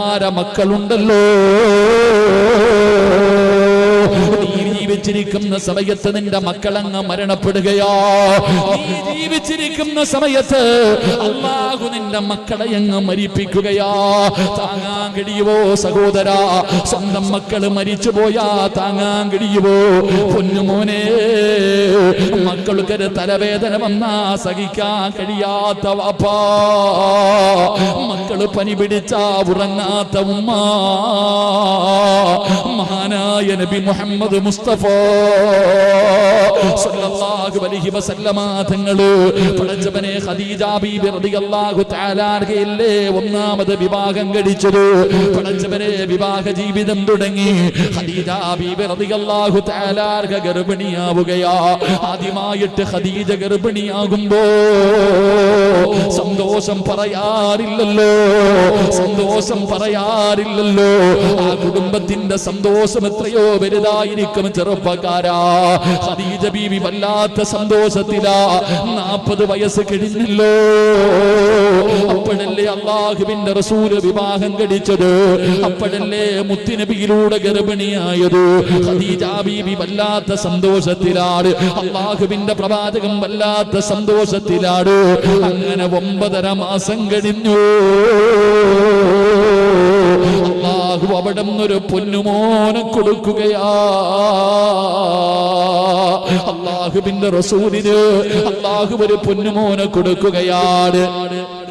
കൗമാര മക്കളുണ്ടല്ലോ, നീ ജീവിച്ചിരിക്കുന്ന സമയത്ത് നിന്റെ മക്കളങ്ങ് മരണപ്പെടുകയോ, നീ ജീവിച്ചിരിക്കുന്ന സമയത്ത് അല്ലാഹു നിന്റെ മക്കളെ അങ്ങ് മരിപ്പിക്കുകയോ, താങ്ങാൻ കഴിയുവോ സഹോദരാ? സ്വന്തം മക്കള് മരിച്ചു പോയാ താങ്ങാൻ കഴിയുവോ? പൊന്നുമോനെ, മക്കൾക്കൊരു തലവേദന വന്നാ സഹിക്കാൻ കഴിയാത്ത വാപ്പാ, മക്കള് പനി പിടിച്ചാ ഉറങ്ങാത്ത ഉമ്മ, മഹാനായ നബി മുഹമ്മദ് മുസ്തഫ സല്ലല്ലാഹു അലൈഹി വസല്ലമ തങ്ങള് പടച്ചവനെ ഖദീജ ബീബി റളിയല്ലാഹു തആല അൻഹയല്ലേ ഒന്നാമത് വിവാഹം കഴിച്ചത്. പടച്ചവനെ വിവാഹ ജീവിതം തുടങ്ങി. ഖദീജ ബീബി റളിയല്ലാഹു തആല അൻഹ ഗർഭിണിയാവുകയാ. ആദ്യമായിട്ട് ഖദീജ ഗർഭിണിയാകുമ്പോ സന്തോഷം പറയാറില്ലല്ലോ, സന്തോഷം പറയാറില്ലല്ലോ. ആ കുടുംബത്തിന്റെ സന്തോഷം എത്രയോ വലുതായിരിക്കും ചെറുപ്പക്കാരാ. ഖദീജ ബീവി വല്ലാത്ത സന്തോഷത്തിലാ. 40 വയസ്സ് കഴിഞ്ഞല്ലോ. അപ്പോഴല്ലേ അല്ലാഹുവിന്റെ റസൂൽ വിവാഹം കഴിച്ചത്, അപ്പോഴല്ലേ മുത്തുനബിയിലൂടെ ഗർഭിണിയായത്. ഖദീജ ബീവി വല്ലാത്ത സന്തോഷത്തിലാണ്. അല്ലാഹുവിന്റെ പ്രവാചകൻ വല്ലാത്ത സന്തോഷത്തിലാണ്. അങ്ങനെ 9.5 മാസം കഴിഞ്ഞു. അല്ലാഹു അവിടെ നിന്നൊരു പൊന്നുമോനെ കൊടുക്കുകയാ. അല്ലാഹുവിന്റെ റസൂലിന് അല്ലാഹു ഒരു പൊന്നുമോനെ കൊടുക്കുകയാണ്.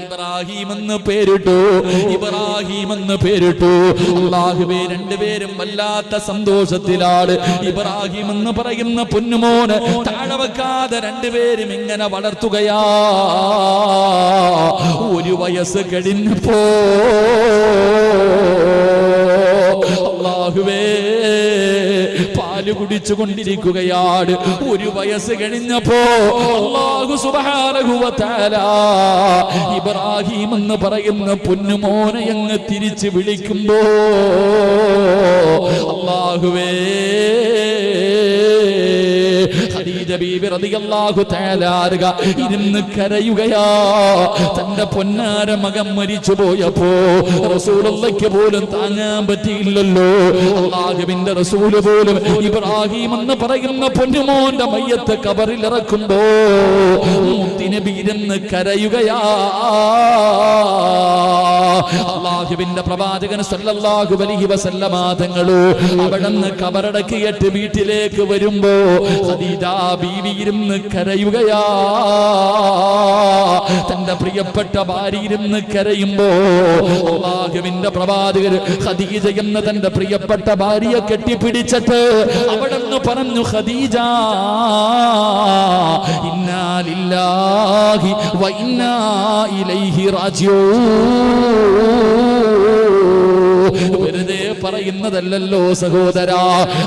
ഇബ്രാഹിം എന്ന് പേരിട്ടു, ഇബ്രാഹിം എന്ന് പേരിട്ടു. അല്ലാഹുവേ, രണ്ടുപേരും വല്ലാത്ത സന്തോഷത്തിലാണ്. ഇബ്രാഹിം എന്ന് പറയുന്ന പൊന്നുമോന് താഴെ വെക്കാതെ രണ്ടുപേരും ഇങ്ങനെ വളർത്തുകയാ. 1 വയസ്സ് കഴിഞ്ഞപ്പോ അല്ലാഹുവേ പാല് കുടിച്ചു കൊണ്ടിരിക്കുകയാണ്. 1 വയസ്സ് കഴിഞ്ഞപ്പോ അല്ലാഹു സുബ്ഹാനഹു വ തആല ഇബ്രാഹിം എന്ന് പറയുന്ന പൊന്നുമോനെ അങ്ങ് തിരിച്ച് വിളിക്കുമ്പോ അല്ലാഹുവേ, ഖദീജ ബീബി റളിയല്ലാഹു തആല അൻഹ ഇരുന്ന് കരയുകയാ. തന്റെ പൊന്നാര മകൻ മരിച്ചു പോയപ്പോ റസൂലുള്ളാഹിക്ക് പോലും താങ്ങാൻ പറ്റിയില്ലല്ലോ. അല്ലാഹുവിന്റെ റസൂല് പോലും ഇബ്രാഹിം എന്ന് പറയുന്ന പൊന്നുമോന്റെ മയ്യത്ത് ഖബറിൽ ഇറക്കുമ്പോ മുത്തുനബി ഇരുന്ന് കരയുകയാ. അല്ലാഹുവിന്റെ പ്രവാചകൻ സല്ലല്ലാഹു അലൈഹി വസല്ലമ തങ്ങള് അവിടുന്ന് ഖബറടക്കിയിട്ട് വീട്ടിലേക്ക് വരുമ്പോ ഖദീജ ബീവി ഇരുന്ന് കരയുകയാ. തന്റെ പ്രിയപ്പെട്ട ഭാര്യ ഇരുന്ന് കരയുമ്പോ അല്ലാഹുവിന്റെ പ്രവാചകൻ ഖദീജ എന്ന തന്റെ പ്രിയപ്പെട്ട ഭാര്യയെ കെട്ടിപ്പിടിച്ചിട്ട് അവിടുന്ന് പറഞ്ഞു, ഖദീജ, ഇന്നാ ലില്ലാഹി വ ഇന്നാ ഇലൈഹി റാജിഊൻ. വെറുതെ പറയുന്നതല്ലല്ലോ സഹോദരാ.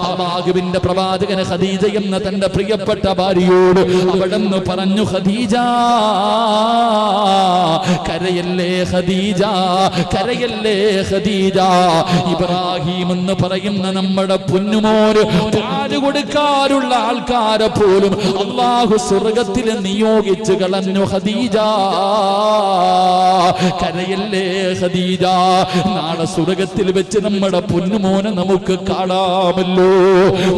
അല്ലാഹുവിന്റെ പ്രവാചകൻ ഖദീജ എന്ന തന്റെ പ്രിയപ്പെട്ട ഭാര്യയോട് അവിടുന്ന് പറഞ്ഞു, ഖദീജ, കരയല്ലേ ഖദീജ, കരയല്ലേ ഖദീജ. ഇബ്രാഹിം എന്ന് പറയുന്ന നമ്മുടെ പൊന്നുമോന് പാല് കൊടുക്കാനുള്ള ആൾക്കാരെ പോലും അല്ലാഹു സ്വർഗത്തിൽ നിയോഗിച്ചു കളഞ്ഞു. ഖദീജ, കരയല്ലേ ഖദീജ. നാളെ സ്വർഗത്തിൽ വെച്ച് നമ്മുടെ പൊന്നുമോനെ നമുക്ക് കാണാമല്ലോ.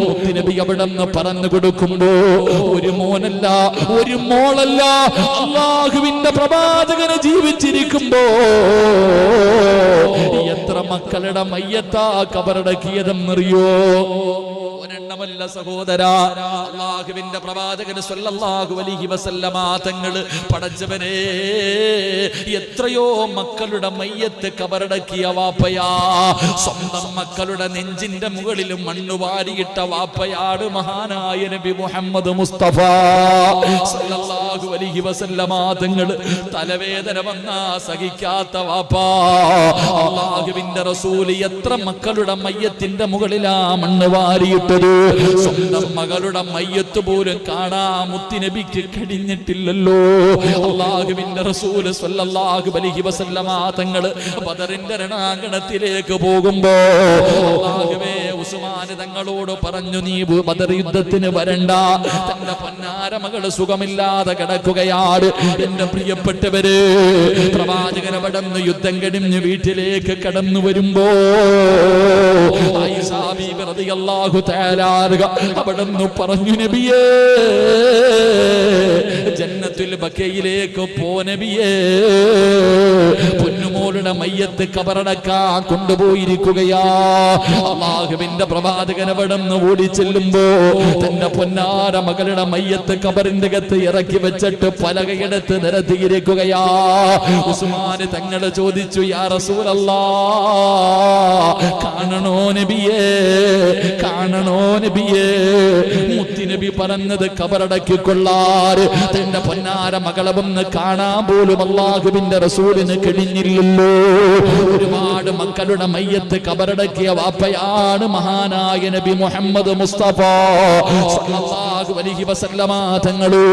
മുത്തുനബി അവിടെ നിന്ന് പറഞ്ഞു കൊടുക്കുമ്പോ ഒരു മോനല്ല, ഒരു മോളല്ല, അല്ലാഹുവിന്റെ പ്രവാചകനെ ജീവിച്ചിരിക്കുമ്പോ എത്ര മക്കളുടെ മയ്യത്താ ഖബറടക്കിയതെന്നറിയോ? ഒരെണ്ണമല്ല സഹോദരാ. അല്ലാഹുവിന്റെ പ്രവാചകൻ സല്ലല്ലാഹു അലൈഹി വസല്ലമ തങ്ങൾ പടച്ചവനെ എത്രയോ മക്കളുടെ മയ്യത്ത് ഖബറടക്കിയ വാപ്പയാ. സ്വന്തം മക്കളുടെ നെഞ്ചിന്റെ മുകളിൽ മണ്ണ് വാരിയിട്ട വാപ്പയാണ് മഹാനായ നബി മുഹമ്മദ് മുസ്തഫ സല്ലല്ലാഹു അലൈഹി വസല്ലമ തങ്ങൾ. തലവേദന വന്നാ സഹിക്കാത്ത വാപ്പാ. അല്ലാഹുവിന്റെ റസൂൽ എത്ര മക്കളുടെ മയ്യത്തിന്റെ മുകളിലാ മണ്ണ് വാരിയിട്ടത്. സ്വന്തം മകളുടെ മയ്യത്ത് പോലും കാണാ മുത്തുനബിക്ക് കഴിഞ്ഞിട്ടില്ലല്ലോ. അല്ലാഹുവിന്റെ റസൂൽ സ്വല്ലല്ലാഹു അലൈഹി വസല്ലമ തങ്ങൾ ബദറിന്റെ രണാങ്കണത്തിലേക്ക് പോകുമ്പോ അല്ലാഹുവേ ഉസ്മാന് തങ്ങളോട് പറഞ്ഞു, നീ ബദർ യുദ്ധത്തിന് വരണ്ട, തന്റെ പൊന്നാര മകള് സുഖമില്ലാതെ കിടക്കുകയാണ്. എന്റെ പ്രിയപ്പെട്ടവര്, പ്രവാചകൻ അവിടുന്ന് യുദ്ധം കഴിഞ്ഞ് വീട്ടിലേക്ക് കടന്നു വരുമ്പോ ആയിഷ ബീബി റളിയല്ലാഹു തആല അവിടുന്ന് പറഞ്ഞു, നബിയേ ജന്നത്തുൽ ബഖയിലേക്ക് പോ നബിയേ, പൊന്നുമോളുടെ മയ്യത്ത് കബറടക്കാൻ കൊണ്ടുപോയിരിക്കുകയാ. അല്ലാഹുവിന്റെ പ്രവാചകൻ അവിടുന്ന് ഓടി ചെല്ലുമ്പോ തന്റെ പൊന്നാര മകളുടെ മയ്യത്ത് കബറിന്റെ അകത്ത് ഇറക്കി വെച്ചിട്ട് പലകയെടുത്ത് നിരത്തിയിരിക്കുകയാ. ഉസ്മാന് തങ്ങള് ചോദിച്ചു, യാ റസൂലല്ലാഹ്, കാണണോ നബിയേ, കാണണോ നബിയേ? മുത്തുനബി പറഞ്ഞത് കബറടക്കിക്കൊള്ളാറ് തന്റെ പൊന്നാര മകളെ ഒന്ന് കാണാൻ പോലും അല്ലാഹുവിന്റെ റസൂലിന് കഴിഞ്ഞില്ലല്ലോ. ഒരുപാട് മക്കളുടെ മയ്യത്ത് കബറടക്കിയ വാപ്പയാണ് മഹാനായ നബി മുഹമ്മദ് മുസ്തഫ സല്ലല്ലാഹു അലൈഹി വസല്ലമ തങ്ങള്.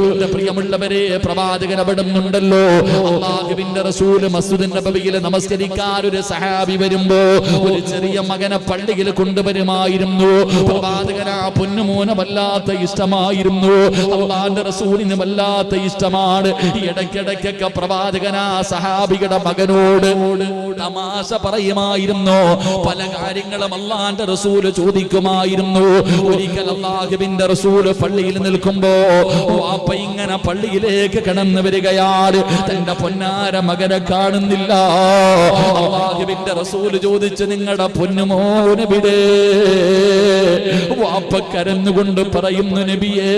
എന്റെ പ്രിയമുള്ളവരെ, പ്രവാചകൻ അവിടുന്നുണ്ടല്ലോ. അല്ലാഹുവിന്റെ റസൂൽ മസ്ജിദുൻ നബവിയിൽ നമസ്കരിക്കാൻ ഒരു സഹാബി വരുമ്പോ ഒരു ചെറിയ മകനെ പള്ളിയിൽ കൊണ്ടുവരുമായിരുന്നു. പ്രവാചകന് ആ പൊന്നുമോനെ വല്ലാത്ത ഇഷ്ടമായിരുന്നു. അല്ലാഹുവിന്റെ റസൂലിന് വല്ലാത്ത ഇഷ്ടമാണ്. ഇടയ്ക്കിടയ്ക്കൊക്കെ പ്രവാചകൻ ആ സഹാബിയുടെ മകനോട് തമാശ പറയുമായിരുന്നു. പല കാര്യങ്ങളും അല്ലാഹുവിന്റെ റസൂൽ ചോദിക്കുമായിരുന്നു. ഒരിക്കൽ അല്ലാഹുവിന്റെ റസൂൽ പള്ളിയിൽ നിൽക്കുമ്പോ വാപ്പ ഇങ്ങനെ പള്ളിയിലേക്ക് കടന്നു വരികയാണ്. തന്റെ പൊന്നാര മകനെ കാണുന്നില്ല. അല്ലാഹുവിന്റെ റസൂൽ ചോദിച്ചു, നിങ്ങളുടെ പൊന്നുമോനെവിടെ? വാപ്പ കരന്നുകൊണ്ട് പറയുന്നു, നബിയേ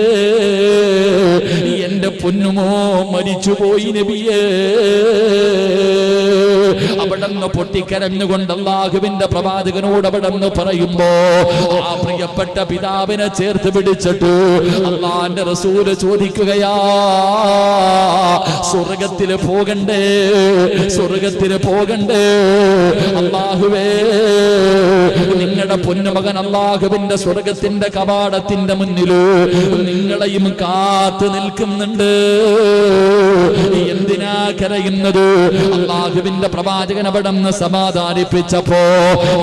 എന്റെ പൊന്നുമോ മരിച്ചുപോയി നബിയേ. അവിടുന്ന് പൊട്ടിക്കരഞ്ഞുകൊണ്ട് അല്ലാഹുവിന്റെ പ്രവാചകനോട് അവിടുന്ന് പറയുമ്പോ ആ പ്രിയപ്പെട്ട പിതാവിനെ ചേർത്ത് പിടിച്ചിട്ട് അല്ലാഹുവിന്റെ റസൂല് ചോദിക്കുകയാ, സ്വർഗത്തില് പോകണ്ടേ, സ്വർഗത്തില് പോകണ്ടേ? അല്ലാഹുവേ, നിങ്ങളുടെ പൊന്നുമകൻ അല്ലാഹുവിന്റെ സ്വർഗത്തിന്റെ കവാടത്തിന്റെ മുന്നില് നിങ്ങളെയും കാത്തു നിൽക്കുന്നുണ്ട്. എന്തിനാ കരയുന്നത്? അല്ലാഹുവിന്റെ പ്രവാചകൻ അവിടുന്ന് സമാധാനിപ്പിച്ചപ്പോ,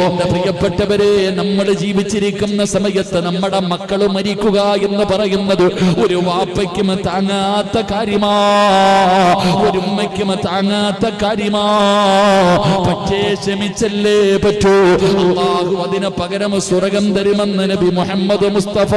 എന്റെ പ്രിയപ്പെട്ടവരെ, നമ്മൾ ജീവിച്ചിരിക്കുന്ന സമയത്ത് നമ്മുടെ മക്കള് മരിക്കുക എന്ന് പറയുന്നത് ഒരു വാപ്പയ്ക്കും താങ്ങാത്ത കാര്യമാ, ഒരു ഉമ്മയ്ക്കും താങ്ങാത്ത കാര്യമാ. പക്ഷേ ക്ഷമിച്ചല്ലേ പറ്റൂ. അല്ലാഹു അതിന് പകരം സ്വർഗം തരുമെന്ന് നബി മുഹമ്മദ് മുസ്തഫ.